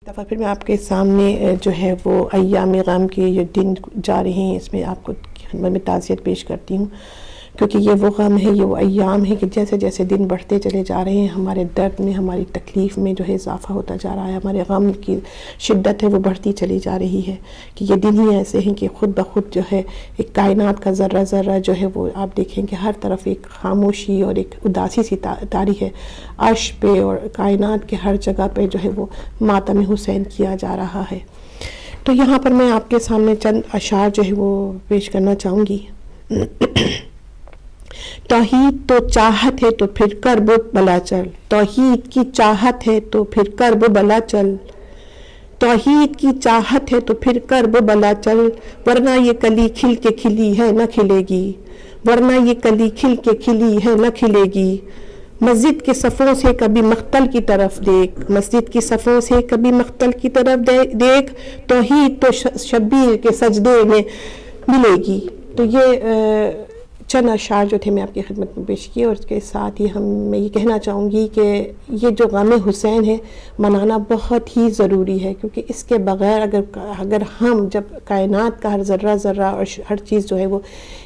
دفعہ پھر میں آپ کے سامنے جو ہے وہ ایام غم کے جو دن جا رہے ہیں اس میں آپ کو خدمت میں تعزیت پیش کرتی ہوں، کیونکہ یہ وہ غم ہے، یہ وہ ایام ہے کہ جیسے جیسے دن بڑھتے چلے جا رہے ہیں ہمارے درد میں، ہماری تکلیف میں جو ہے اضافہ ہوتا جا رہا ہے، ہمارے غم کی شدت ہے وہ بڑھتی چلی جا رہی ہے کہ یہ دن ہی ایسے ہیں کہ خود بخود جو ہے ایک کائنات کا ذرہ ذرہ جو ہے وہ آپ دیکھیں کہ ہر طرف ایک خاموشی اور ایک اداسی سی طاری ہے، عرش پہ اور کائنات کے ہر جگہ پہ جو ہے وہ ماتم حسین کیا جا رہا ہے۔ تو یہاں پر میں آپ کے سامنے چند اشعار جو ہے وہ پیش کرنا چاہوں گی۔ توحید تو چاہت ہے تو پھر کرب و بلا چل، توحید کی چاہت ہے تو پھر کرب و بلا چل، توحید کی چاہت ہے تو پھر کرب و بلا چل، ورنہ یہ کلی کھل کے کھلی ہے نہ کھلے گی، ورنہ یہ کلی کھل کے کھلی ہے نہ کھلے گی۔ مسجد کے صفوں سے کبھی مقتل کی طرف دیکھ، مسجد کی صفوں سے کبھی مقتل کی طرف دیکھ، توحید تو شبیر کے سجدے میں ملے گی۔ تو یہ چند اشعار جو تھے میں آپ کی خدمت میں پیش کیے، اور اس کے ساتھ ہی میں یہ کہنا چاہوں گی کہ یہ جو غم حسین ہے منانا بہت ہی ضروری ہے، کیونکہ اس کے بغیر اگر ہم جب کائنات کا ہر ذرہ ذرہ اور ہر چیز جو ہے وہ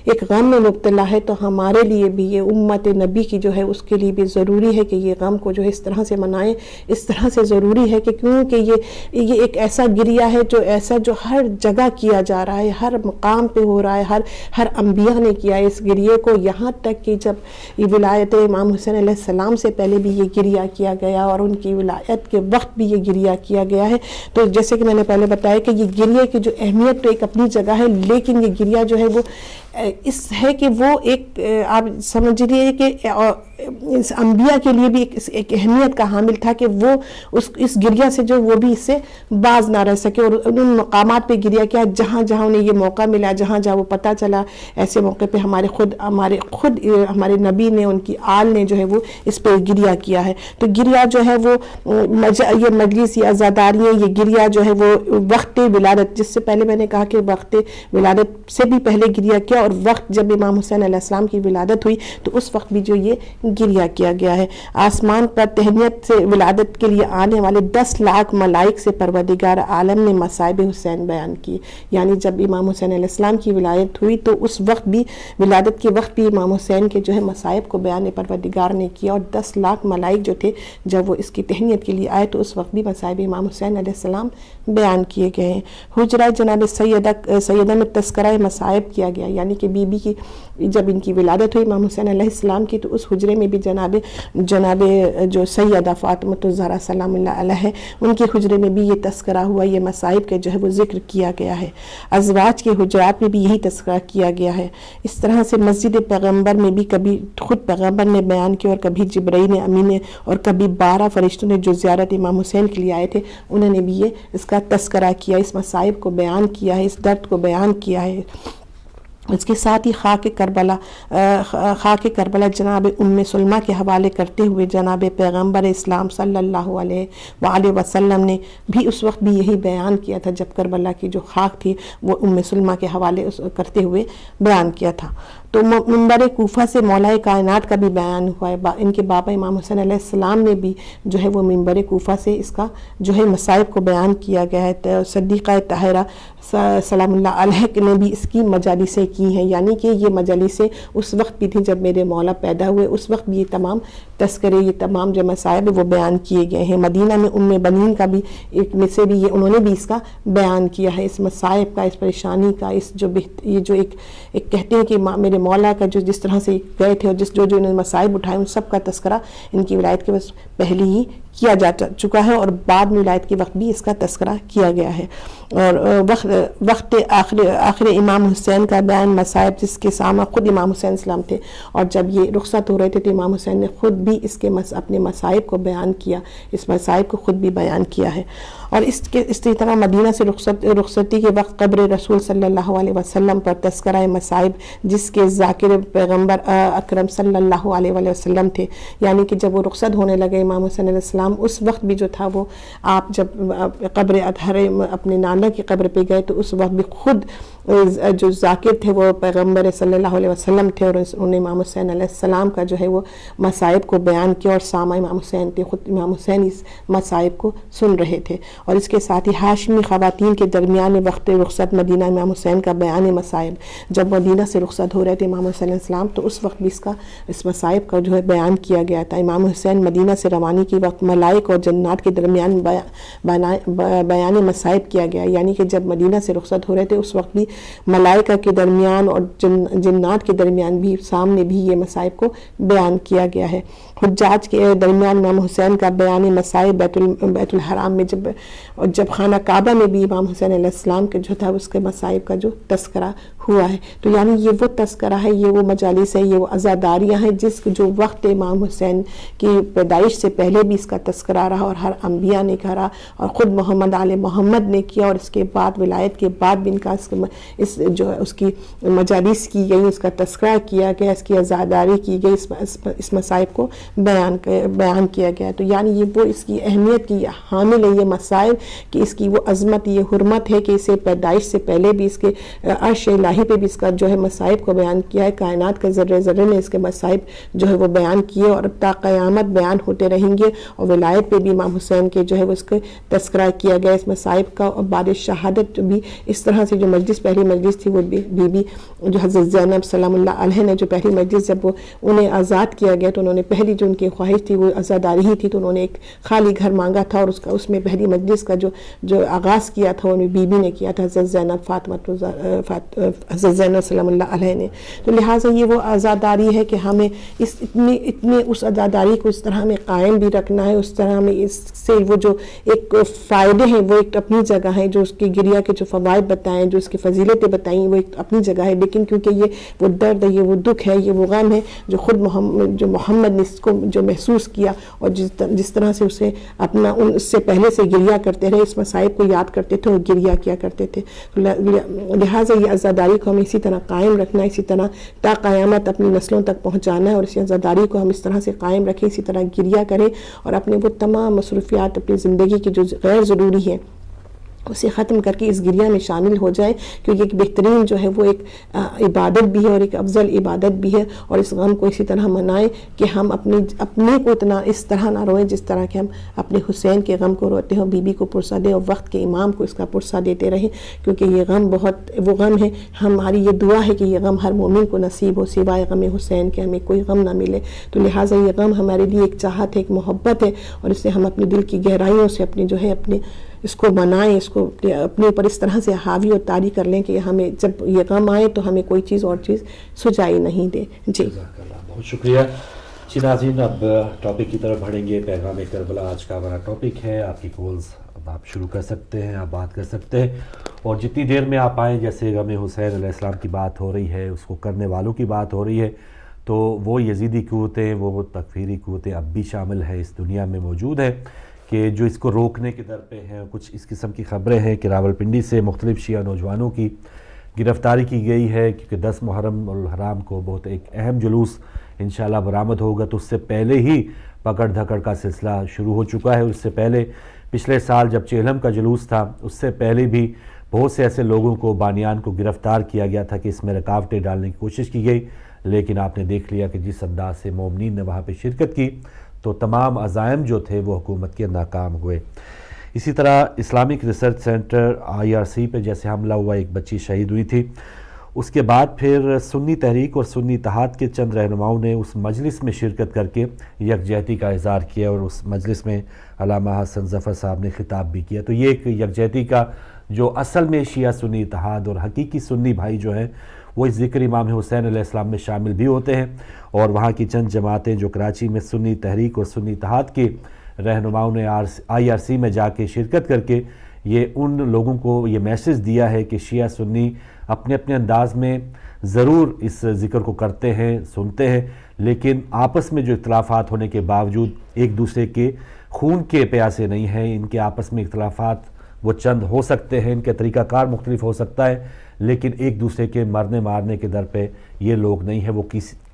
ایک غم میں مبتلا ہے، تو ہمارے لیے بھی یہ امت نبی کی جو ہے اس کے لیے بھی ضروری ہے کہ یہ غم کو جو ہے اس طرح سے منائیں، اس طرح سے ضروری ہے کہ کیونکہ یہ ایک ایسا گریہ ہے جو ہر جگہ کیا جا رہا ہے، ہر مقام پہ ہو رہا ہے، ہر انبیاء نے کیا ہے اس گریہ کو، یہاں تک کہ جب یہ ولایت امام حسین علیہ السلام سے پہلے بھی یہ گریہ کیا گیا اور ان کی ولایت کے وقت بھی یہ گریہ کیا گیا ہے۔ تو جیسے کہ میں نے پہلے بتایا کہ یہ گریہ کی جو اہمیت تو ایک اپنی جگہ ہے، لیکن یہ گریہ جو ہے وہ اس ہے کہ وہ ایک آپ سمجھ لیجیے کہ اس انبیاء کے لیے بھی ایک اہمیت کا حامل تھا کہ وہ اس گریہ سے جو وہ بھی اس سے باز نہ رہ سکے، اور ان مقامات پہ گریہ کیا جہاں جہاں انہیں یہ موقع ملا، جہاں جہاں وہ پتہ چلا، ایسے موقع پہ ہمارے نبی نے، ان کی آل نے جو ہے وہ اس پہ گریہ کیا ہے۔ تو گریہ جو ہے وہ یہ مجلس یا عزاداریاں، یہ گریہ جو ہے وہ وقت ولادت، جس سے پہلے میں نے کہا کہ وقت ولادت سے بھی پہلے گریہ کیا، اور وقت جب امام حسین علیہ السلام کی ولادت ہوئی تو اس وقت بھی جو یہ گریہ کیا گیا ہے۔ آسمان پر تہنیت سے ولادت کے لیے آنے والے 10 لاکھ ملائک سے پروردگار عالم نے مصائب حسین بیان کی، یعنی جب امام حسین علیہ السلام کی ولادت ہوئی تو اس وقت بھی، ولادت کے وقت بھی امام حسین کے جو ہے مصائب کو بیان پروردگار نے کیا، اور 10 لاکھ ملائک جو تھے جب وہ اس کی تہنیت کے لیے آئے تو اس وقت بھی مصائب امام حسین علیہ السلام بیان کیے گئے ہیں۔ حجرہ جناب سیدہ میں تذکرہ مصائب کیا گیا، یعنی کہ بی بی کی جب ان کی ولادت ہوئی امام حسین علیہ السلام کی، تو اس حجرے میں بھی جناب جو سیدہ فاطمہ الزہرا سلام اللہ علیہ، ان کے حجرے میں بھی یہ تذکرہ ہوا، یہ مصائب کا جو ہے وہ ذکر کیا گیا ہے۔ ازواج کے حجرات میں بھی یہی تذکرہ کیا گیا ہے۔ اس طرح سے مسجد پیغمبر میں بھی کبھی خود پیغمبر نے بیان کیا، اور کبھی جبرائیل امین نے، اور کبھی 12 فرشتوں نے جو زیارت امام حسین کے لیے آئے تھے انہوں نے بھی اس کا تذکرہ کیا، اس مصائب کو بیان کیا ہے، اس درد کو بیان کیا ہے۔ اس کے ساتھ ہی خاک کربلا جناب ام سلمہ کے حوالے کرتے ہوئے جناب پیغمبر اسلام صلی اللہ علیہ وآلہ وسلم نے بھی اس وقت بھی یہی بیان کیا تھا، جب کربلا کی جو خاک تھی وہ ام سلمہ کے حوالے کرتے ہوئے بیان کیا تھا۔ تو منبر کوفہ سے مولا کائنات کا بھی بیان ہوا ہے، ان کے بابا امام حسین علیہ السلام نے بھی جو ہے وہ منبر کوفہ سے اس کا جو ہے مصائب کو بیان کیا گیا ہے۔ صدیقہ طاہرہ سلام اللہ علیہ نے بھی اس کی مجالسیں کی ہیں، یعنی کہ یہ مجالسیں اس وقت بھی تھیں جب میرے مولا پیدا ہوئے، اس وقت بھی یہ تمام تذکرے، یہ تمام جو مصائب وہ بیان کیے گئے ہیں۔ مدینہ میں ام بنین کا بھی ایک میں سے بھی انہوں نے بھی اس کا بیان کیا ہے، اس مصائب کا، اس پریشانی کا، یہ جو ایک کہتے ہیں کہ میرے مولا کا جو جس طرح سے گئے تھے اور جو انہوں نے مصائب اٹھائے ان سب کا تذکرہ ان کی ولایت کے بس پہلے ہی کیا جا چکا ہے، اور بعد میں ولایت کے وقت بھی اس کا تذکرہ کیا گیا ہے۔ اور وقت آخر امام حسین کا بیان مصائب، جس کے سامنے خود امام حسین السلام تھے، اور جب یہ رخصت ہو رہے تھے تو امام حسین نے خود بھی اس کے اپنے مصائب کو بیان کیا، اس مصائب کو خود بھی بیان کیا ہے۔ اور اس طرح مدینہ سے رخصتی کے وقت قبر رسول صلی اللہ علیہ وسلم پر تذکرہ مصائب، جس کے ذاکر پیغمبر اکرم صلی اللہ علیہ وسلم تھے، یعنی کہ جب وہ رخصت ہونے لگے امام حسین علیہ السلام السلام اس وقت بھی جو تھا وہ آپ جب قبر اطہر اپنے نانا کی قبر پہ گئے تو اس وقت بھی خود جو ذاکر تھے وہ پیغمبر صلی اللہ علیہ وسلم تھے، اور انہوں نے امام حسین علیہ السلام کا جو ہے وہ مصائب کو بیان کیا، اور سامع امام حسین تھے، خود امام حسین اس مصائب کو سن رہے تھے۔ اور اس کے ساتھ ہی ہاشمی خواتین کے درمیان وقت رخصت مدینہ امام حسین کا بیان مصائب، جب مدینہ سے رخصت ہو رہے تھے امام حسین علیہ السلام تو اس وقت بھی اس مصائب کا جو ہے بیان کیا گیا تھا۔ امام حسین مدینہ سے روانی کے وقت ملائک اور جنات کے درمیان بیان مصائب کیا گیا، یعنی کہ جب مدینہ سے رخصت ہو رہے تھے اس وقت بھی ملائکہ کے درمیان اور جنات کے درمیان بھی سامنے بھی یہ مصائب کو بیان کیا گیا ہے۔ حجاج کے درمیان امام حسین کا بیان مصائب بیت الحرام میں جب خانہ کعبہ میں بھی امام حسین علیہ السلام کے جو تھا اس کے مصائب کا جو تذکرہ ہوا ہے۔ تو یعنی یہ وہ تذکرہ ہے، یہ وہ مجالس ہے، یہ وہ عزاداریاں ہیں جس جو وقت امام حسین کی پیدائش سے پہلے بھی اس کا تذکرہ رہا اور ہر انبیاء نے کرا، اور خود محمد آل محمد نے کیا، اور اس کے بعد ولایت کے بعد بھی ان کا اس کی مجالس کی گئی، اس کا تذکرہ کیا گیا، اس کی عزاداری کی گئی، اس مصائب کو بیان کیا گیا۔ تو یعنی یہ وہ اس کی اہمیت کی حامل ہے یہ مصائب، کہ اس کی وہ عظمت، یہ حرمت ہے کہ اسے پیدائش سے پہلے بھی اس کے عرش الہی پہ بھی اس کا جو ہے مصائب کو بیان کیا ہے، کائنات کے ذرے ذرے میں اس کے مصائب جو ہے وہ بیان کیے، اور تا قیامت بیان ہوتے رہیں گے۔ اور ولایت پہ بھی امام حسین کے جو ہے وہ اس کے تذکرہ کیا گیا اس مصائب کا۔ اور بعد شہادت بھی اس طرح سے جو مجلس پہلی مجلس تھی وہ بی بی جو حضرت زینب سلام اللہ علیہ نے جو پہلی مجلس جب وہ انہیں آزاد کیا گیا تو انہوں نے پہلی جو ان کی خواہش تھی وہ آزاداری ہی تھی، تو انہوں نے ایک خالی گھر مانگا تھا، اور اس میں پہلی مجلس کا جو آغاز کیا تھا انہیں بی بی نے کیا تھا، حضرت زینب حضرت زینب سلام اللہ علیہ نے۔ تو لہٰذا یہ وہ آزاداری ہے کہ ہمیں اتنی اس آزاداری کو اس طرح ہمیں قائم بھی رکھنا ہے، اس طرح ہمیں اس سے وہ جو ایک فائدے ہیں وہ ایک اپنی جگہ ہیں، جو اس کی گریہ کے جو فوائد بتائیں، جو اس کی فضیلتیں بتائیں وہ ایک اپنی جگہ ہے، لیکن کیونکہ یہ وہ درد ہے، یہ وہ دکھ ہے، یہ وہ غم ہے جو خود محمد نے اس کو جو محسوس کیا، اور جس طرح سے اسے اپنا اس سے پہلے سے گریہ کرتے رہے، اس مصائب کو یاد کرتے تھے اور گریہ کیا کرتے تھے۔ لہٰذا یہ عزاداری کو ہمیں اسی طرح قائم رکھنا ہے، اسی طرح تا قیامت اپنی نسلوں تک پہنچانا ہے، اور اسی عزاداری کو ہم اس طرح سے قائم رکھیں، اسی طرح گریہ کریں، اور اپنے وہ تمام مصروفیات اپنی زندگی کی جو غیر ضروری ہیں اسے ختم کر کے اس گریہ میں شامل ہو جائیں، کیونکہ ایک بہترین جو ہے وہ ایک عبادت بھی ہے اور ایک افضل عبادت بھی ہے۔ اور اس غم کو اسی طرح منائیں کہ ہم اپنے کو اتنا اس طرح نہ روئیں جس طرح کہ ہم اپنے حسین کے غم کو روتے ہیں، اور بی بی کو پرسہ دیں، اور وقت کے امام کو اس کا پرسہ دیتے رہیں، کیونکہ یہ غم بہت وہ غم ہے، ہماری یہ دعا ہے کہ یہ غم ہر مومن کو نصیب ہو، سوائے غم حسین کے ہمیں کوئی غم نہ ملے۔ تو لہٰذا یہ غم ہمارے لیے ایک چاہت ہے، ایک محبت ہے، اور اس سے ہم اپنے دل کی گہرائیوں سے اپنی جو ہے اپنے اس کو منائیں، اس کو اپنے اوپر اس طرح سے حاوی اور طاری کر لیں کہ ہمیں جب یہ غم آئے تو ہمیں کوئی چیز اور چیز سجائی نہیں دے۔ جی بہت شکریہ جی ناظرین، اب ٹاپک کی طرف بڑھیں گے۔ پیغام کربلا آج کا ہمارا ٹاپک ہے، آپ کی کالز اب آپ شروع کر سکتے ہیں، آپ بات کر سکتے ہیں، اور جتنی دیر میں آپ آئیں، جیسے غم حسین علیہ السلام کی بات ہو رہی ہے، اس کو کرنے والوں کی بات ہو رہی ہے، تو وہ یزیدی قوتیں، وہ تکفیری قوتیں اب بھی شامل ہیں، اس دنیا میں موجود ہیں کہ جو اس کو روکنے کے در پہ ہیں۔ کچھ اس قسم کی خبریں ہیں کہ راولپنڈی سے مختلف شیعہ نوجوانوں کی گرفتاری کی گئی ہے، کیونکہ 10 محرم الحرام کو بہت ایک اہم جلوس انشاءاللہ برآمد ہوگا، تو اس سے پہلے ہی پکڑ دھکڑ کا سلسلہ شروع ہو چکا ہے۔ اس سے پہلے پچھلے سال جب چیلم کا جلوس تھا، اس سے پہلے بھی بہت سے ایسے لوگوں کو، بانیان کو گرفتار کیا گیا تھا کہ اس میں رکاوٹیں ڈالنے کی کوشش کی گئی، لیکن آپ نے دیکھ لیا کہ جس انداز سے مومنین نے وہاں پہ شرکت کی تو تمام عزائم جو تھے وہ حکومت کے ناکام ہوئے۔ اسی طرح اسلامک ریسرچ سینٹر IRC پہ جیسے حملہ ہوا، ایک بچی شہید ہوئی تھی، اس کے بعد پھر سنی تحریک اور سنی اتحاد کے چند رہنماؤں نے اس مجلس میں شرکت کر کے یکجہتی کا اظہار کیا، اور اس مجلس میں علامہ حسن ظفر صاحب نے خطاب بھی کیا۔ تو یہ ایک یکجہتی کا جو اصل میں شیعہ سنی اتحاد اور حقیقی سنی بھائی جو ہیں وہ اس ذکر امام حسین علیہ السلام میں شامل بھی ہوتے ہیں، اور وہاں کی چند جماعتیں جو کراچی میں سنی تحریک اور سنی اتحاد کے رہنماؤں نے IRC میں جا کے شرکت کر کے یہ ان لوگوں کو یہ میسج دیا ہے کہ شیعہ سنی اپنے اپنے انداز میں ضرور اس ذکر کو کرتے ہیں، سنتے ہیں، لیکن آپس میں جو اختلافات ہونے کے باوجود ایک دوسرے کے خون کے پیاسے نہیں ہیں۔ ان کے آپس میں اختلافات وہ چند ہو سکتے ہیں، ان کے طریقہ کار مختلف ہو سکتا ہے، لیکن ایک دوسرے کے مرنے مارنے کے در پہ یہ لوگ نہیں ہیں، وہ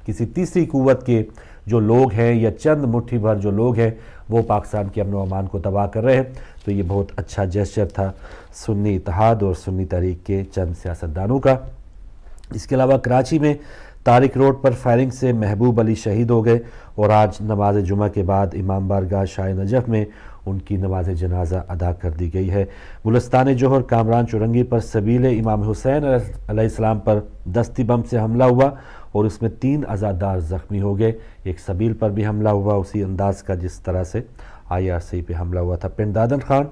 کسی تیسری قوت کے جو لوگ ہیں یا چند مٹھی بھر جو لوگ ہیں وہ پاکستان کے امن و امان کو تباہ کر رہے ہیں. تو یہ بہت اچھا جیسچر تھا سنی اتحاد اور سنی تحریک کے چند سیاستدانوں کا. اس کے علاوہ کراچی میں طارق روڈ پر فائرنگ سے محبوب علی شہید ہو گئے اور آج نماز جمعہ کے بعد امام بارگاہ شاہ نجف میں ان کی نماز جنازہ ادا کر دی گئی ہے. گلستان جوہر کامران چورنگی پر سبیل امام حسین علیہ السلام پر دستی بم سے حملہ ہوا اور اس میں 3 عزادار زخمی ہو گئے. ایک سبیل پر بھی حملہ ہوا اسی انداز کا جس طرح سے IRC پہ حملہ ہوا تھا. پنڈ دادن خان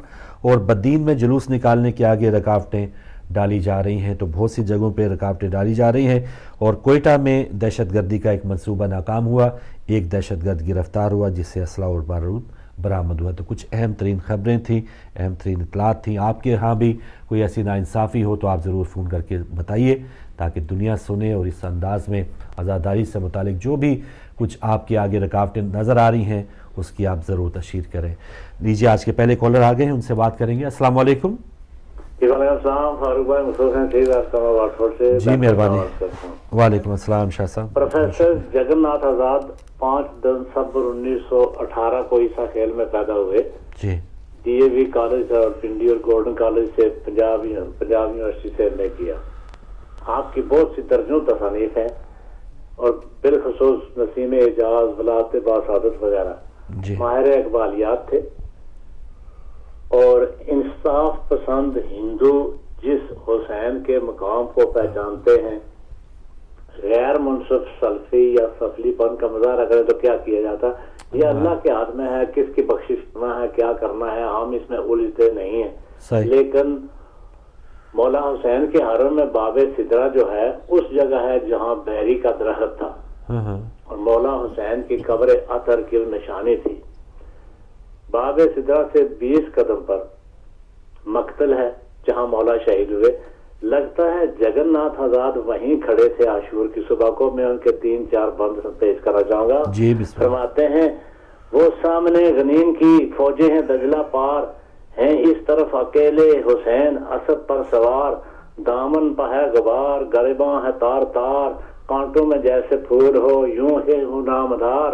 اور بدین میں جلوس نکالنے کے آگے رکاوٹیں ڈالی جا رہی ہیں. تو بہت سی جگہوں پہ رکاوٹیں ڈالی جا رہی ہیں. اور کوئٹہ میں دہشت گردی کا ایک منصوبہ ناکام ہوا, ایک دہشت گرد گرفتار ہوا جس سے اسلحہ اور بارود برآمد ہوا. تو کچھ اہم ترین خبریں تھیں, اہم ترین اطلاعات تھیں. آپ کے ہاں بھی کوئی ایسی ناانصافی ہو تو آپ ضرور فون کر کے بتائیے تاکہ دنیا سنے اور اس انداز میں عزاداری سے متعلق جو بھی کچھ آپ کے آگے رکاوٹیں نظر آ رہی ہیں اس کی آپ ضرور تشہیر کریں. لیجیے آج کے پہلے کالر آ گئے ہیں, ان سے بات کریں گے. السلام علیکم. وعلیکم السلام. فاروق بھائی مسعود ہیں سید واٹ فورڈ سے. جی مہربانی. وعلیکم السلام شاہ صاحب. پروفیسر جگن ناتھ آزاد 5 دسمبر 1918 کو عیسیٰ کھیل میں پیدا ہوئے. جی. DAV کالج اور پنڈی اور گولڈن کالج سے پنجاب یونیورسٹی سے ایم اے کیا. آپ کی بہت سی درجنوں تصانیف ہیں اور بالخصوص نسیم اعجاز ولادت باسعادت وغیرہ. جی. ماہر اقبالیات تھے اور انصاف پسند ہندو جس حسین کے مقام کو پہچانتے ہیں غیر منصف سلفی یا سفلی پن کا مظاہرہ کرے تو کیا کیا جاتا. یہ اللہ کے ہاتھ میں ہے کس کی بخشش کرنا ہے کیا کرنا ہے, ہم اس میں الجھتے نہیں ہیں. لیکن مولا حسین کے حرم میں باب سدرہ جو ہے اس جگہ ہے جہاں بیری کا درخت تھا اور مولا حسین کی قبر اثر کی نشانی تھی. باب سدرہ سے 20 قدم پر مقتل ہے جہاں مولا شہید ہوئے. لگتا ہے جگن ناتھ آزاد وہیں کھڑے تھے عاشور کی صبح کو. میں ان کے 3-4 بند پیش کرنا چاہوں گا. فرماتے ہیں وہ سامنے غنیم کی فوجیں ہیں دجلہ پار ہیں اس طرف اکیلے حسین اسد پر سوار. دامن پہ ہے غبار گریباں ہے تار تار کانٹوں میں جیسے پھول ہو یوں ہے نامدار.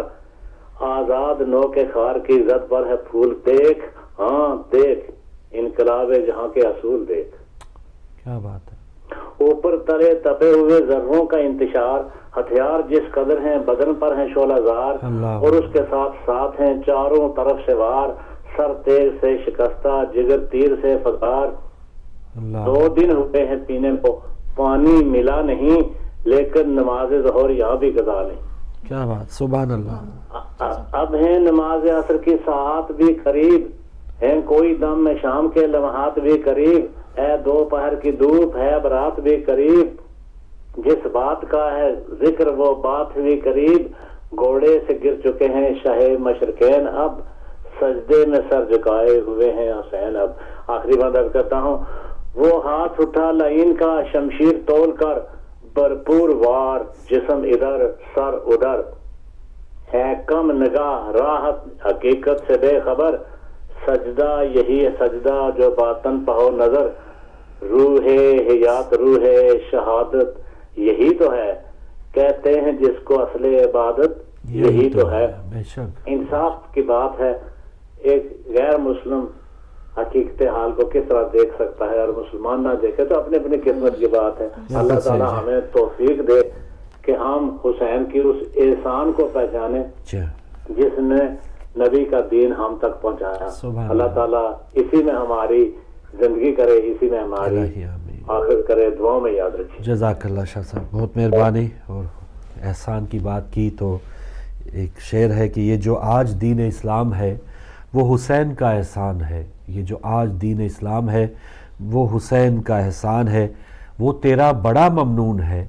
آزاد نو کے خار کی عزت پر ہے پھول دیکھ ہاں دیکھ انقلاب جہاں کے اصول دیکھ. کیا بات ہے. اوپر تلے تپے ہوئے ذروں کا انتشار ہتھیار جس قدر ہیں بدن پر ہیں شعلہ زار اور اس کے ساتھ ساتھ ہیں چاروں طرف سے وار. سر تیر سے شکستہ جگر تیر سے فزار. 2 دن ہوئے ہیں پینے کو پانی ملا نہیں لیکن نماز ظہر یہاں بھی قضا نہیں. کیا بات. سبحان اللہ. اب ہیں نماز عصر کی ساعت بھی قریب ہیں کوئی دم میں شام کے لمحات بھی قریب. اے دوپہر کی دھوپ ہے برات بھی قریب جس بات کا ہے ذکر وہ بات بھی قریب. گھوڑے سے گر چکے ہیں شاہ مشرقین اب سجدے میں سر جھکائے ہوئے ہیں حسین اب. آخری بات عرض کرتا ہوں وہ ہاتھ اٹھا لعین کا شمشیر تول کر بھرپور وار جسم ادھر سر ادھر ہے کم نگاہ راحت حقیقت سے بے خبر. سجدہ یہی ہے سجدہ جو باطن پہو نظر روح حیات روح شہادت یہی تو ہے کہتے ہیں جس کو اصل عبادت یہی تو ہے. انصاف کی بات ہے. ایک غیر مسلم حقیقت حال کو کس طرح دیکھ سکتا ہے اور مسلمان نہ دیکھے تو اپنے اپنے قسمت کی بات ہے. اللہ تعالیٰ ہمیں توفیق دے کہ ہم حسین کی اس احسان کو پہچانے جس نے نبی کا دین ہم تک پہنچایا. اللہ تعالیٰ اسی میں ہماری زندگی کرے اسی میں ہماری آخر کرے دعاؤں میں یاد رکھے. جزاک اللہ شاہ صاحب بہت مہربانی. اور احسان کی بات کی تو ایک شعر ہے کہ یہ جو آج دین اسلام ہے وہ حسین کا احسان ہے. یہ جو آج دین اسلام ہے وہ حسین کا احسان ہے. وہ تیرا بڑا ممنون ہے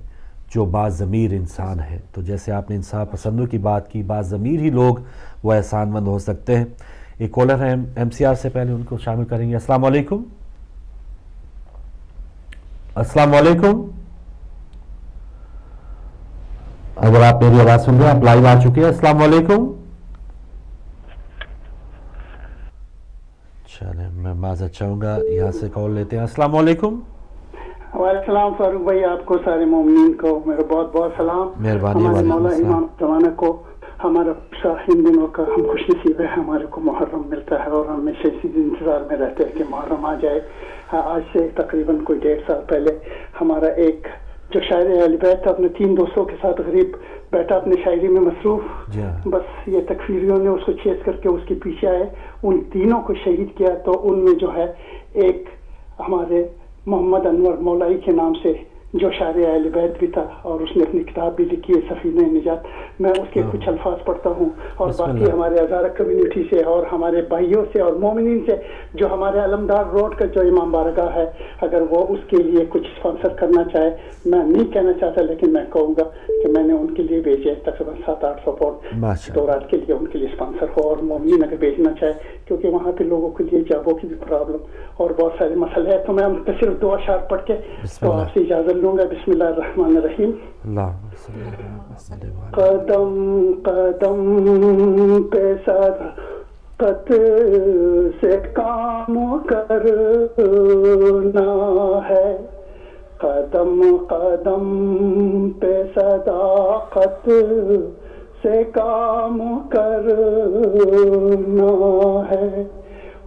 جو باضمیر انسان ہے. تو جیسے آپ نے انصاف پسندوں کی بات کی باضمیر ہی لوگ وہ احسان مند ہو سکتے ہیں. ایک کالر ہے MCR سے پہلے ان کو شامل کریں گے. السلام علیکم. السلام علیکم. اگر آپ میری آواز سن رہے ہیں آپ لائیو آ چکے ہیں. السلام علیکم. چلیں میں معذرت چاہوں گا یہاں سے کال لیتے ہیں. السلام علیکم. وعلیکم السلام فاروق بھائی آپ کو سارے مومنین کو میرا بہت بہت سلام. مہربانی. ہمارے مولا امام زمانہ کو ہمارا ان دنوں کا ہم خوش نصیب ہے, ہمارے کو محرم ملتا ہے اور ہم ہمیشہ اسی انتظار میں رہتے ہیں کہ محرم آ جائے. آج سے تقریباً کوئی 1.5 سال پہلے ہمارا ایک جو شاعر اہل بیت اپنے 3 دوستوں کے ساتھ غریب بیٹھا اپنے شاعری میں مصروف, بس یہ تکفیریوں نے اس کو چیز کر کے اس کے پیچھے آئے, ان تینوں کو شہید کیا. تو ان میں جو ہے ایک ہمارے محمد انور مولائی کے نام سے جو شاعر اہل بیت بھی تھا, اور اس نے اپنی کتاب بھی لکھی ہے سفینہ نجات. میں اس کے کچھ الفاظ پڑھتا ہوں, اور باقی ہمارے ہزارہ کمیونٹی سے اور ہمارے بھائیوں سے اور مومنین سے جو ہمارے علمدار روڈ کا جو امام بارگاہ ہے, اگر وہ اس کے لیے کچھ اسپانسر کرنا چاہے, میں نہیں کہنا چاہتا لیکن میں کہوں گا کہ میں نے ان کے لیے بھیجے تقریباً 700-800 پاؤنڈ 2 رات کے لیے ان کے لیے اسپانسر ہو, اور مومنین اگر بھیجنا چاہے, کیونکہ وہاں پہ لوگوں کے لیے جابوں کی بھی پرابلم اور بہت سارے مسئلے ہیں. تو میں صرف 2 اشعار پڑھ کے تو آپ سے اجازت لوں گا. بسم اللہ الرحمن الرحیم. قدم قدم پہ صداقت سے کام کرنا ہے, قدم قدم پہ صداقت سے کام کرنا ہے,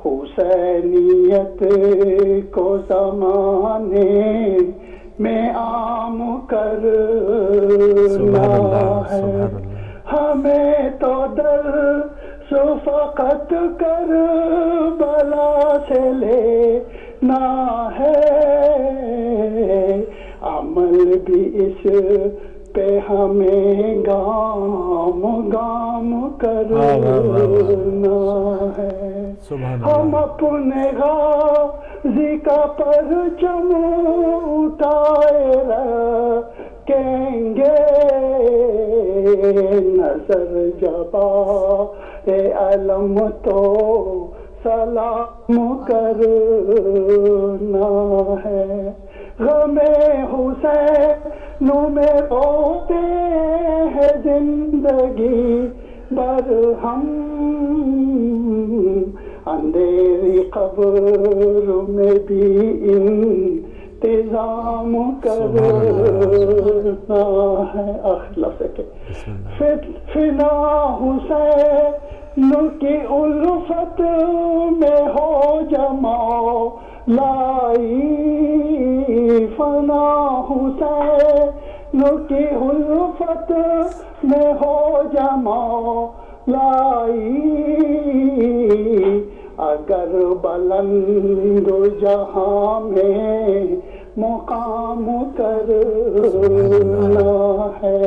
حسینیت کو زمانے میں عام کرنا ہے. ہمیں تو در فقط کربلا سے لینا ہے, عمل بھی اس پہ ہمیں گام گام کرنا ہے. ہم اپنے غازی کا پرچم اٹھائے رکھیں گے, نظر جبائے علم تو سلام کرنا ہے. غم حسین میں روتے ہیں زندگی بر ہم, اندھیری قبر میں بھی انتظام کرنا ہے. آخر لفظ کے فنا حسین کی الفت میں ہو جماؤ لائی, فنا حسین کی الفت میں ہو جماؤ لائی, اگر بلند جہاں میں مقام کرنا ہے.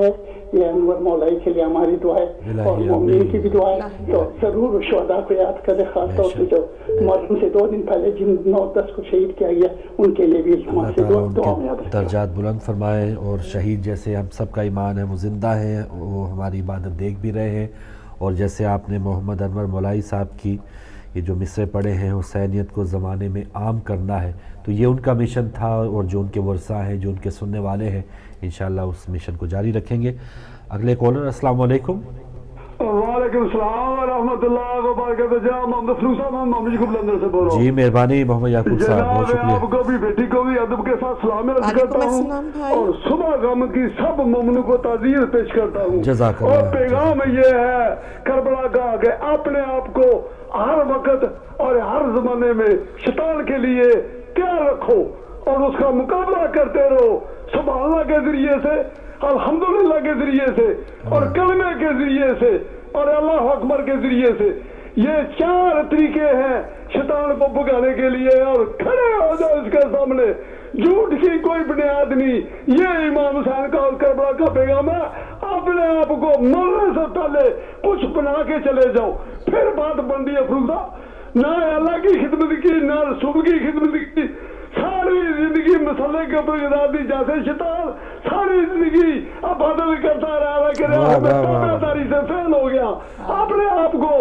یہ انور مولائی کے لیے ہماری دعا ہے اور مومنین کی بھی دعا ہے. تو ضرور شہداء کو یاد کرے, خاص طور سے جو محرم سے 2 دن پہلے جن 9-10 کو شہید کیا گیا, ان کے لیے بھی ہمارے دعا میں یاد رکھیں. درجات بلند فرمائے, اور شہید جیسے ہم سب کا ایمان ہے وہ زندہ ہیں, وہ ہماری عبادت دیکھ بھی رہے ہیں, اور جیسے آپ نے محمد انور مولائی صاحب کی یہ جو مصرے پڑھے ہیں, حسینیت کو زمانے میں عام کرنا ہے, تو یہ ان کا مشن تھا, اور جو ان کے ورثاء ہیں, جو ان کے سننے والے ہیں, انشاءاللہ اس مشن کو جاری رکھیں گے. اگلے کالر, السلام علیکم. وعلیکم السلام ورحمۃ اللہ وبرکاتہ. جناب محمد فروخ صاحب, میں محمد یعقوب لندن سے بول رہا ہوں. جی مہربانی محمد یعقوب صاحب, بہت جناب آپ شکریہ. کو بھی بیٹی کو بھی ادب کے ساتھ سلام عرض کرتا ہوں, اور صبح غم کی سب مومنوں کو تعزیت پیش کرتا ہوں. جزاک اور اللہ. پیغام یہ ہے کربلا کا کہ اپنے آپ کو ہر وقت اور ہر زمانے میں شیطان کے لیے تیار رکھو اور اس کا مقابلہ کرتے رہو, سبحان اللہ کے ذریعے سے, الحمدللہ کے ذریعے سے, اور کلمے کے ذریعے سے, اور اللہ اکبر کے ذریعے سے. یہ 4 طریقے ہیں شیطان کو بھگانے کے لیے, اور کھڑے ہو جاؤ اس کے سامنے, جھوٹ کی کوئی بنیاد نہیں. یہ امام حسین کا اور کربلا کا پیغام ہے. اپنے آپ کو مرنے سے پہلے کچھ بنا کے چلے جاؤ, پھر بات بنتی ہے. فروزہ نہ اللہ کی خدمت کی, نہ رسول کی خدمت کی, ساری زندگی مسئلے کے اوپر گزار دی. جیسے شیطان ساری زندگی عبادت کرتا رہا کہ تابعداری سے فیل ہو گیا. اپنے آپ کو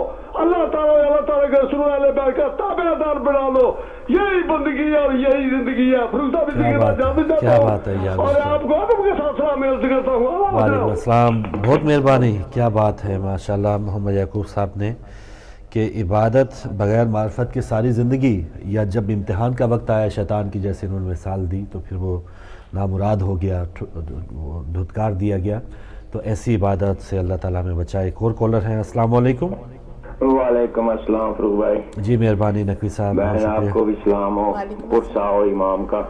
اللہ تعالیٰ کے رسول علیہ بیٹھ کر تابعدار بنا لو. یہی بندگی اور یہی زندگی ہے. فروزہ بھی جاتا ہوں اور آپ کو ادب کے ساتھ سلام عرض کرتا ہوں. وعلیکم السلام, بہت مہربانی. کیا بات ہے ماشاءاللہ محمد یعقوب صاحب نے, کہ عبادت بغیر معرفت کی ساری زندگی, یا جب امتحان کا وقت آیا شیطان کی جیسے انہوں نے مثال دی, تو پھر وہ نامراد ہو گیا, دھتکار دیا گیا. تو ایسی عبادت سے اللہ تعالیٰ میں بچائے. ایک اور کالر ہیں. السلام علیکم. وعلیکم السلام فروغ بھائی. جی مہربانی نقوی صاحب. بہن آپ کو بھی سلام ہو, پرسا ہو امام کا.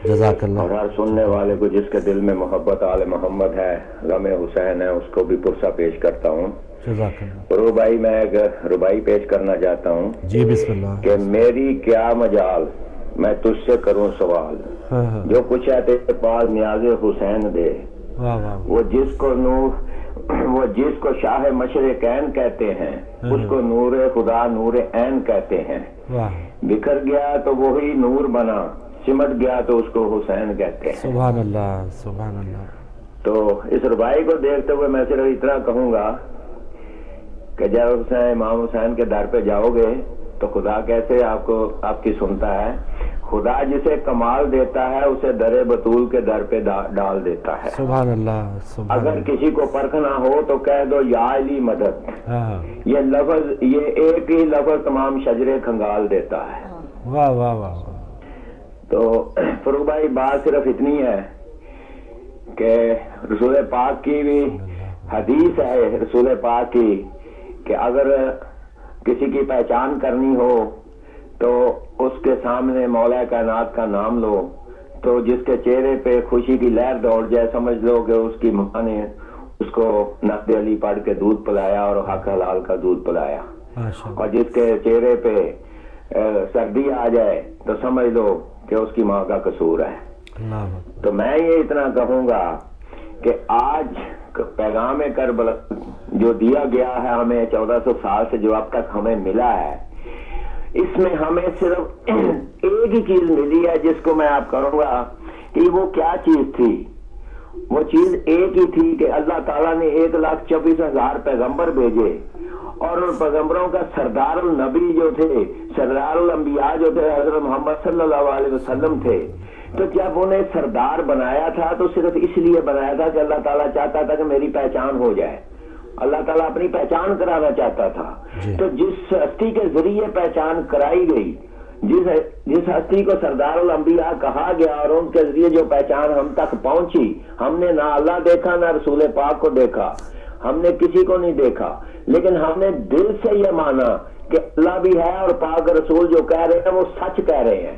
جزاک اللہ. اور ہر سننے والے کو جس کے دل میں محبت آل محمد ہے, غم حسین ہے, اس کو بھی پرسا پیش کرتا ہوں. جزاک اللہ. فروغ بھائی میں ایک ربائی پیش کرنا چاہتا ہوں. جی بسم اللہ. کہ میری کیا مجال میں تجھ سے کروں سوال, جو کچھ ہے تیرے پاس نیاز حسین دے. وہ جس کو شاہ مشرقین کہتے ہیں, اس کو نور خدا نور عین کہتے ہیں. بکھر گیا تو وہی نور بنا, سمٹ گیا تو اس کو حسین کہتے ہیں. سبحان اللہ سبحان اللہ. تو اس ربائی کو دیکھتے ہوئے میں صرف اتنا کہوں گا کہ جب امام حسین کے در پہ جاؤ گے تو خدا کیسے آپ کی سنتا ہے. خدا جسے کمال دیتا ہے اسے در بطول کے در پہ ڈال دیتا ہے. سبحان اللہ سبحان اگر کسی کو پرکھنا ہو تو کہہ دو یا علی مدد. یہ ایک ہی لفظ تمام شجرے کھنگال دیتا ہے. واہ واہ واہ. تو فروغ بھائی بات صرف اتنی ہے کہ رسول پاک کی بھی حدیث ہے, رسول پاک کی, کہ اگر کسی کی پہچان کرنی ہو تو اس کے سامنے مولا کائنات کا نام لو, تو جس کے چہرے پہ خوشی کی لہر دوڑ جائے سمجھ لو کہ اس کی ماں نے اس کو نقد علی پڑھ کے دودھ پلایا اور حق حلال کا دودھ پلایا. اور جس کے چہرے پہ سردی آ جائے تو سمجھ لو کہ اس کی ماں کا قصور ہے. تو میں یہ اتنا کہوں گا کہ آج پیغام کربلا جو دیا گیا ہے ہمیں 1400 سال سے, جو اب تک ہمیں ملا ہے, اس میں ہمیں صرف ایک ہی چیز ملی ہے جس کو میں آپ کروں گا کہ وہ کیا چیز تھی. وہ چیز ایک ہی تھی کہ اللہ تعالیٰ نے 1,24,000 پیغمبر بھیجے, اور ان پیغمبروں کا سردار النبی جو تھے, سردار الانبیاء جو تھے, حضرت محمد صلی اللہ علیہ وسلم تھے. تو جب انہیں سردار بنایا تھا تو صرف اس لیے بنایا تھا کہ اللہ تعالیٰ چاہتا تھا کہ میری پہچان ہو جائے. اللہ تعالیٰ اپنی پہچان کرانا چاہتا تھا. تو جس ہستی کے ذریعے پہچان کرائی گئی, جس ہستی کو سردار الانبیاء کہا گیا, اور ان کے ذریعے جو پہچان ہم تک پہنچی, ہم نے نہ اللہ دیکھا نہ رسول پاک کو دیکھا, ہم نے کسی کو نہیں دیکھا, لیکن ہم نے دل سے یہ مانا کہ اللہ بھی ہے اور پاک رسول جو کہہ رہے ہیں وہ سچ کہہ رہے ہیں.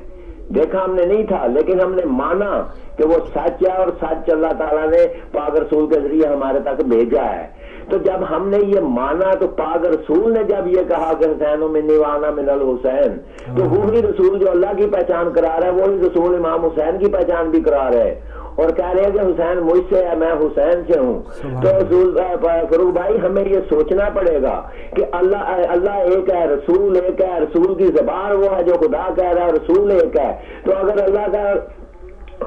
دیکھا ہم نے نہیں تھا, لیکن ہم نے مانا کہ وہ سچ ہے, اور سچ اللہ تعالیٰ نے پاک رسول کے ذریعے ہمارے تک بھیجا ہے. تو جب ہم نے یہ مانا تو پاک رسول نے جب یہ کہا کہ حسین منی وانا من الحسین, تو وہی رسول جو اللہ کی پہچان کرا رہا ہے وہی رسول امام حسین کی پہچان بھی کرا رہے ہیں, اور کہہ رہے ہیں کہ حسین مجھ سے ہے, میں حسین سے ہوں. تو رسول فروغ بھائی ہمیں یہ سوچنا پڑے گا کہ اللہ ایک ہے, رسول ایک ہے, رسول کی زبان وہ ہے جو خدا کہہ رہا ہے, رسول ایک ہے. تو اگر اللہ کا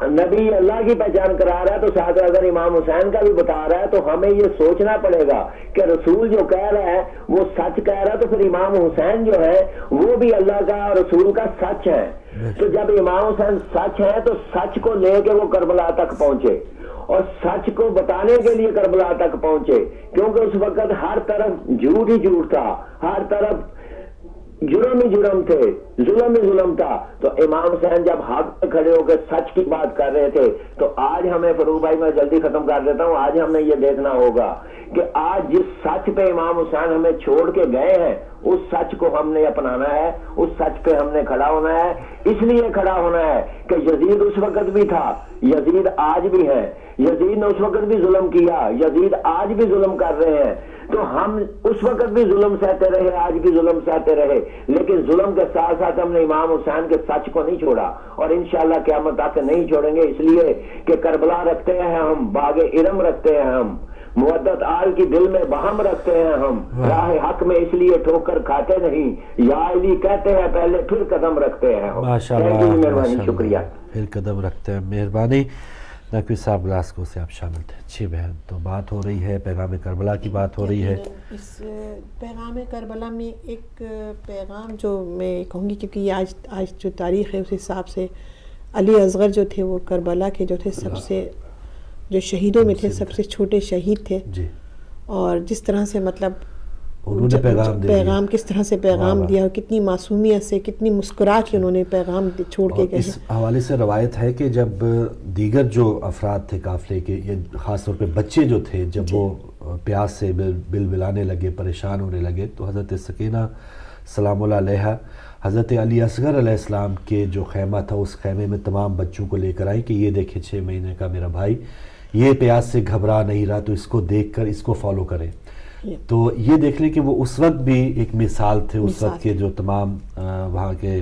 نبی اللہ کی پہچان کرا رہا ہے تو ساتھ اگر امام حسین کا بھی بتا رہا ہے, تو ہمیں یہ سوچنا پڑے گا کہ رسول جو کہہ رہا ہے وہ سچ کہہ رہا ہے, تو پھر امام حسین جو ہے وہ بھی اللہ کا اور رسول کا سچ ہے. تو جب امام حسین سچ ہے تو سچ کو لے کے وہ کربلا تک پہنچے, اور سچ کو بتانے کے لیے کربلا تک پہنچے, کیونکہ اس وقت ہر طرف جھوٹ ہی جھوٹ تھا, ہر طرف جرم ہی جرم تھے, ظلم ہی ظلم تھا. تو امام حسین جب حق پہ کھڑے ہو کے سچ کی بات کر رہے تھے, تو آج ہمیں فروغ بھائی میں جلدی ختم کر دیتا ہوں, آج ہمیں یہ دیکھنا ہوگا کہ آج جس سچ پہ امام حسین ہمیں چھوڑ کے گئے ہیں اس سچ کو ہم نے اپنانا ہے, اس سچ پہ ہم نے کھڑا ہونا ہے. اس لیے کھڑا ہونا ہے کہ یزید اس وقت بھی تھا, یزید آج بھی ہے, یزید نے اس وقت بھی ظلم کیا, یزید آج بھی ظلم کر رہے ہیں. تو ہم اس وقت بھی ظلم سہتے رہے, آج بھی ظلم سہتے رہے, لیکن ظلم کے ساتھ ساتھ ہم نے امام حسین کے سچ کو نہیں چھوڑا, اور انشاءاللہ قیامت تک نہیں چھوڑیں گے. اس لیے کہ کربلا رکھتے ہیں ہم, باغ ارم رکھتے ہیں ہم, مودت آل کی دل میں بہم رکھتے ہیں ہم, راہ حق میں اس لیے ٹھوکر کھاتے نہیں, یا علی کہتے ہیں پہلے پھر قدم رکھتے ہیں ہم. مہربانی, شکریہ. پھر قدم رکھتے ہیں, مہربانی. نقوی صاحب گلاسکو سے آپ شامل تھے. اچھی بہن, تو بات ہو رہی ہے پیغام کربلا کی بات ہو رہی ہے. اس پیغام کربلا میں ایک پیغام جو میں کہوں گی, کیونکہ یہ آج جو تاریخ ہے اس حساب سے علی اصغر جو تھے وہ کربلا کے جو تھے سب سے جو شہیدوں میں تھے, سب سے چھوٹے شہید تھے. جی. اور جس طرح سے مطلب انہوں نے پیغام پیغام کس طرح سے پیغام دیا، کتنی معصومیت سے، کتنی مسکرا کے انہوں نے پیغام چھوڑ کے گئے. اس حوالے سے روایت ہے کہ جب دیگر جو افراد تھے قافلے کے، یہ خاص طور پہ بچے جو تھے، جب وہ پیاس سے بلبلانے لگے، پریشان ہونے لگے، تو حضرت سکینہ سلام اللہ علیہا حضرت علی اصغر علیہ السلام کے جو خیمہ تھا اس خیمے میں تمام بچوں کو لے کر آئیں کہ یہ دیکھیں 6 مہینے کا میرا بھائی یہ پیاس سے گھبرا نہیں رہا، تو اس کو دیکھ کر اس کو فالو کریں. تو یہ دیکھ لیں کہ وہ اس وقت بھی ایک مثال تھے، اس وقت کے جو تمام وہاں کے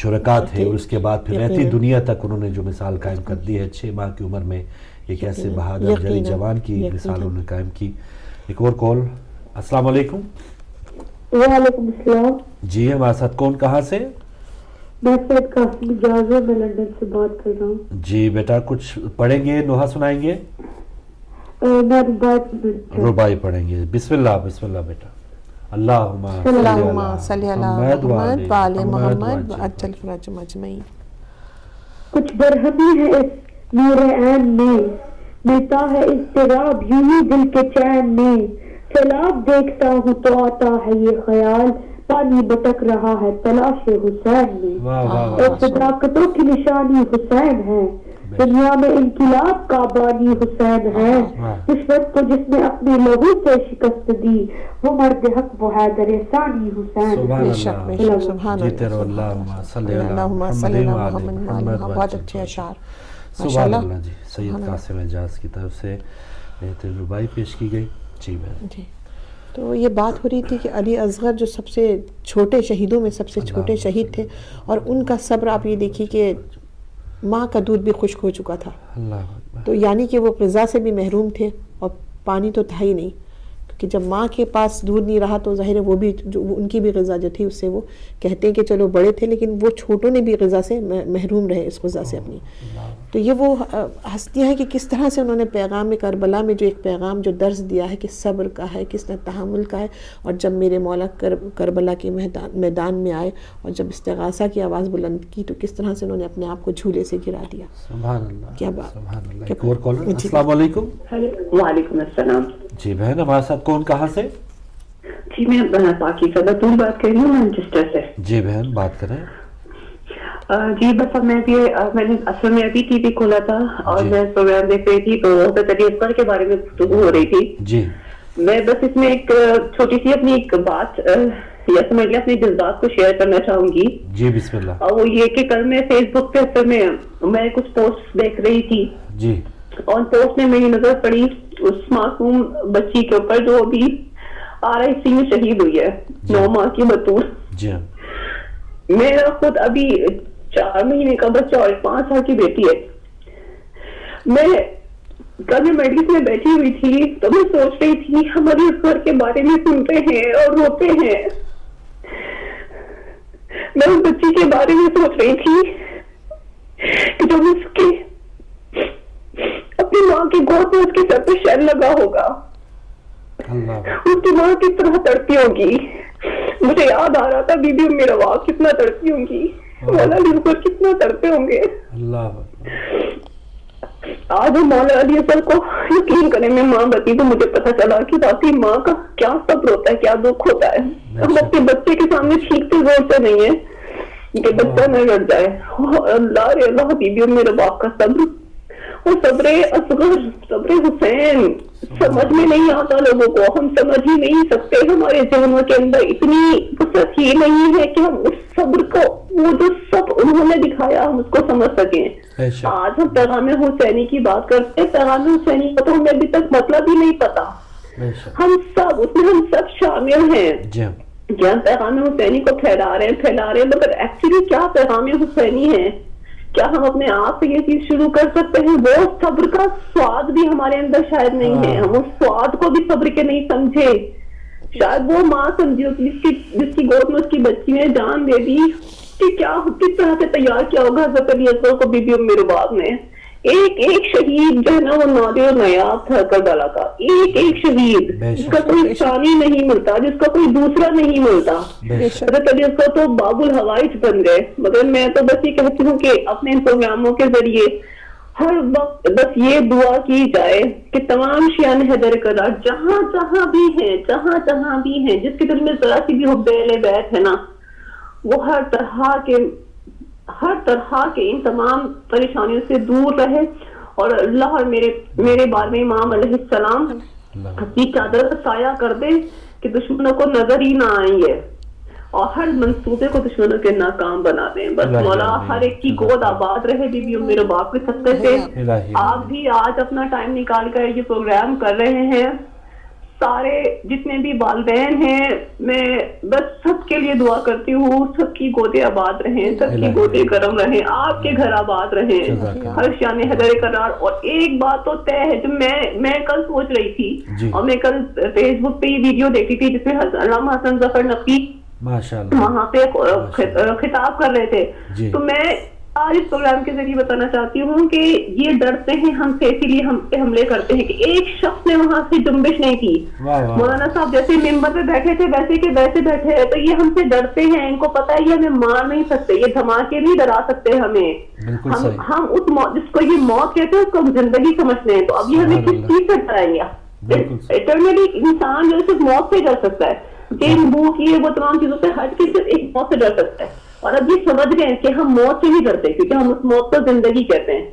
شرکاء تھے، اور اس کے بعد پھر رہتی دنیا تک انہوں نے جو مثال قائم کر دی ہے. 6 ماہ کی عمر میں ایک ایسے بہادر جری جوان کی مثال انہوں نے قائم کی. ایک اور کال. السلام علیکم. وعلیکم السلام. جی ہمارے ساتھ کون، کہاں سے؟ میں سید قاسم اجاز ہے، میں لندن سے بات کر رہا ہوں. جی بیٹا کچھ پڑھیں گے، نوحہ سنائیں گے؟ میں ربائی پڑھیں گے. بسم اللہ بسم اللہ بیٹا. اللہم صلی علی محمد وآل محمد وعجل فرجہم اجمعین. کچھ برہمی ہے اس نور عین میں، ملتا ہے اضطراب یوں ہی دل کے چین میں. سیلاب دیکھتا ہوں تو آتا ہے یہ خیال، پانی بٹک رہا ہے تلاش حسین میں. اور صداقتوں کی نشانی حسین ہے، دنیا میں انقلاب کا بانی حسین ہے. رشوت کو جس نے اپنے لہو سے شکست دی، وہ مرد حق وہ حیدر ثانی حسین. اللہم صلی علی محمد. بہت اچھے اشعار. سبحان اللہ. جی سید قاسم اجاز کی طرف سے بہترین ربائی پیش کی گئی. جی بہن. جی تو یہ بات ہو رہی تھی کہ علی اصغر جو سب سے چھوٹے شہیدوں میں سب سے چھوٹے شہید تھے، اور ان کا صبر آپ یہ دیکھیے کہ ماں کا دودھ بھی خشک ہو چکا تھا. تو یعنی کہ وہ غذا سے بھی محروم تھے، اور پانی تو تھا ہی نہیں، کیونکہ جب ماں کے پاس دودھ نہیں رہا تو ظاہر ہے وہ بھی جو ان کی بھی غذا جو تھی اس سے وہ کہتے ہیں کہ چلو بڑے تھے لیکن وہ چھوٹوں نے بھی غذا سے محروم رہے، اس غذا سے اپنی. تو یہ وہ ہستیاں ہیں کہ کس طرح سے انہوں نے پیغام کربلا میں جو ایک پیغام جو درس دیا ہے کہ صبر کا ہے، کس طرح تحمل کا ہے. اور جب میرے مولا کربلا کے میدان میں آئے اور جب استغاثہ کی آواز بلند کی تو کس طرح سے انہوں نے اپنے آپ کو جھولے سے گرا دیا. سبحان اللہ. کیا بات. سبحان اللہ. ایک اور کالر. السلام علیکم. وعلیکم السلام. جی بہن ہمارے ساتھ کون، کہاں سے؟ جی میں پاکیزہ بطول بات کر رہی ہوں مانچسٹر سے. جی بہن بات کریں. جی بس اب میں نے اصل میں ابھی ٹی وی کھولا تھا اور میں پروگرام دیکھ رہی تھی تو حضرت علی اصغر کے بارے میں گفتگو ہو رہی تھی. جی میں بس اس میں ایک چھوٹی سی اپنی ایک بات یا سمجھ لیں اپنے جذبات کو شیئر کرنا چاہوں گی. جی بسم اللہ. اور وہ یہ کہ کل میں فیس بک پہ اصل میں کچھ پوسٹ دیکھ رہی تھی. جی. اور پوسٹ میں میری نظر پڑی اس معصوم بچی کے اوپر جو ابھی RIC میں شہید ہوئی ہے، 9 ماہ کی بطور. جی. میرا خود ابھی 4 مہینے کا بچہ اور 5 سال کی بیٹی ہے. میں کبھی مجلس میں بیٹھی ہوئی تھی تو میں سوچ رہی تھی ہماری اصغر کے بارے میں سنتے ہیں اور روتے ہیں. میں اس بچی کے بارے میں سوچ رہی تھی کہ جب اس کے اپنی ماں کی گود میں اس کے سر پہ شل لگا ہوگا، اس کی ماں کس طرح تڑپی ہوگی. مجھے یاد آ رہا تھا بی بی ام روا کتنا تڑپی ہوں گی، مولا علی اصغر کتنا تڑپے ہوں گے. آج ہم مولا علی اصغر کو یقین کرنے میں ماں بتی تو مجھے پتہ چلا کہ واقعی ماں کا کیا صبر ہوتا ہے، کیا دکھ ہوتا ہے. ہم اپنے بچے کے سامنے چیختے زور سے نہیں ہے کہ بچہ نہ لڑ جائے. اللہ رے اللہ بی بی ام روا کا صبر اور صبر اصغر، صبر حسین سمجھ میں نہیں آتا لوگوں کو، ہم سمجھ ہی نہیں سکتے. ہمارے ذہنوں کے اندر اتنی وسعت ہی نہیں ہے کہ ہم اس صبر کو، وہ جو سب انہوں نے دکھایا، ہم اس کو سمجھ سکیں. آج ہم پیغام حسینی کی بات کرتے ہیں. پیغام حسینی کا تو ہمیں ابھی تک مطلب ہی نہیں پتا. ہم سب اس میں ہم سب شامل ہیں کہ ہم پیغام حسینی کو پھیلا رہے ہیں مگر ایکچولی کیا پیغام حسینی ہے؟ کیا ہم اپنے آپ سے یہ چیز شروع کر سکتے ہیں؟ وہ صبر کا سواد بھی ہمارے اندر شاید نہیں ہے، ہم اس سواد کو بھی صبر کے نہیں سمجھے. شاید وہ ماں سمجھی جس کی گود میں اس کی بچی نے جان دے دی کہ کیا کس طرح سے تیار کیا ہوگا حضرت علی اصغر کو بی بی ام رباب نے. ایک شہید جو ہے نا وہ نادر و نایاب تھا کربلا کا. ایک شہید جس کا کوئی ثانی نہیں ملتا، جس کا کوئی دوسرا نہیں ملتا. حضرت علی اصغر تو باب الحوائج بن گئے. مگر میں تو بس یہ کہتی ہوں کہ اپنے ان پروگراموں کے ذریعے ہر وقت بس یہ دعا کی جائے کہ تمام شیعان حیدر کرار جہاں جہاں بھی ہیں جس کے دل میں ذرا سی بھی حب اہل بیت ہے نا، وہ ہر طرح کے ان تمام پریشانیوں سے دور رہے، اور اللہ اور میرے بارے میں امام علیہ السلام اپنی چادر کا سایہ کر دے کہ دشمنوں کو نظر ہی نہ آئیں گے، اور ہر منصوبے کو دشمنوں کے ناکام بنا دیں. بس مولا ہر ایک کی گود آباد رہے. بی بی میرے باپ کے صدقے سے آپ بھی آج اپنا ٹائم نکال کر یہ پروگرام کر رہے ہیں. سارے جتنے بھی والدین ہیں میں بس سب کے لیے دعا کرتی ہوں، سب کی گودے آباد رہیں، سب کی گودے گرم رہیں، آپ کے گھر آباد رہیں، ہر شان حیدر کرار. اور ایک بات تو طے ہے جو میں کل سوچ رہی تھی، اور میں کل فیس بک پہ یہ ویڈیو دیکھی تھی جس میں علامہ حسن ظفر نقوی وہاں پہ خطاب کر رہے تھے. تو میں آج اس پروگرام کے ذریعے بتانا چاہتی ہوں کہ یہ ڈرتے ہیں ہم سے، اسی لیے ہم پہ حملے کرتے ہیں کہ ایک شخص نے وہاں سے جنبش نہیں کی. مولانا صاحب جیسے ممبر پہ بیٹھے تھے ویسے کے ویسے بیٹھے ہیں، تو یہ ہم سے ڈرتے ہیں. ان کو پتا ہے یہ ہمیں مار نہیں سکتے، یہ دھماکے نہیں ڈرا سکتے ہمیں. ہم اس جس کو یہ موت کہتے ہیں اس کو ہم زندگی سمجھتے ہیں. تو اب یہ ہمیں کس چیز سے ڈرائیں گے؟ ایٹرنلی انسان جو صرف موت سے ڈر سکتا ہے، بھوک یہ وہ تمام چیزوں سے ہٹ کے صرف ایک موت سے ڈر سکتا ہے. اور اب یہ سمجھ گئے کہ ہم موت سے نہیں ڈرتے کیونکہ ہم اس موت کو زندگی کہتے ہیں.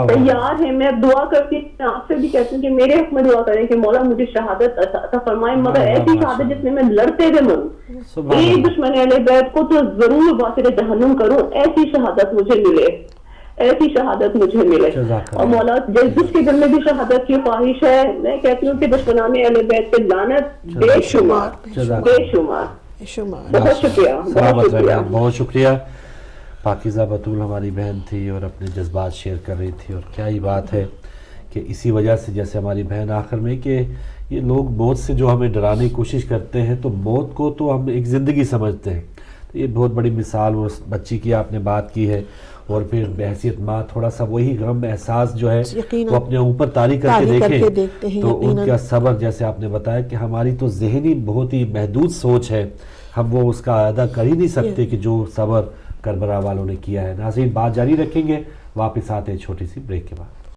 تیار ہیں. میں دعا کرتی ہوں، آپ سے بھی کہتی ہوں کہ میرے حق میں دعا کریں کہ مولا مجھے شہادت عطا فرمائے، مگر ایسی شہادت جس میں میں لڑتے ہوئے مروں، ایک دشمن اہل بیت کو تو ضرور واسطے جہنم کروں، ایسی شہادت مجھے ملے، ایسی شہادت مجھے ملے. اور مولا جس کے دل میں بھی شہادت کی خواہش ہے، میں کہتی ہوں کہ دشمنان اہل بیت پہ لعنت بے شمار بے شمار. بہت شکریہ بہت شکریہ. پاکیزہ بطول ہماری بہن تھی اور اپنے جذبات شیئر کر رہی تھی. اور کیا ہی بات ہے کہ اسی وجہ سے جیسے ہماری بہن آخر میں کہ یہ لوگ موت سے جو ہمیں ڈرانے کی کوشش کرتے ہیں تو موت کو تو ہم ایک زندگی سمجھتے ہیں. تو یہ بہت بڑی مثال وہ بچی کی آپ نے بات کی ہے. اور پھر بحیثیت ماں تھوڑا سا وہی غم احساس جو ہے وہ اپنے اوپر طاری کر کے دیکھیں تو ان کا صبر، جیسے آپ نے بتایا کہ ہماری تو ذہنی بہت ہی محدود سوچ ہے، ہم وہ اس کا ادا کر ہی نہیں سکتے کہ جو صبر کربلا والوں نے کیا ہے. ناظرین بات جاری رکھیں گے، واپس آتے ہیں چھوٹی سی بریک کے بعد.